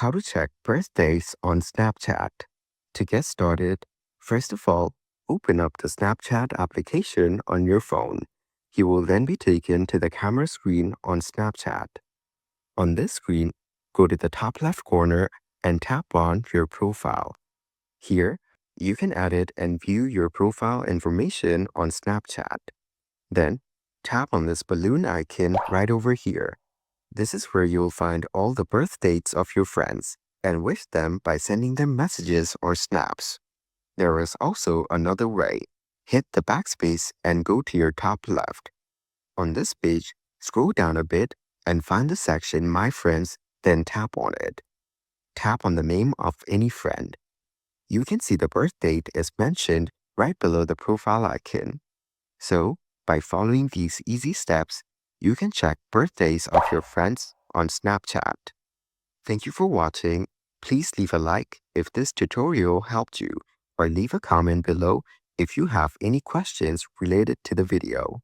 How to check birthdays on Snapchat. To get started, first of all, open up the Snapchat application on your phone. You will then be taken to the camera screen on Snapchat. On this screen, go to the top left corner and tap on your profile. Here, you can edit and view your profile information on Snapchat. Then, tap on this balloon icon right over here. This is where you'll find all the birth dates of your friends and wish them by sending them messages or snaps. There is also another way. Hit the backspace and go to your top left. On this page, scroll down a bit and find the section My Friends, then tap on it. Tap on the name of any friend. You can see the birth date is mentioned right below the profile icon. So, by following these easy steps, you can check birthdays of your friends on Snapchat. Thank you for watching. Please leave a like if this tutorial helped you, or leave a comment below if you have any questions related to the video.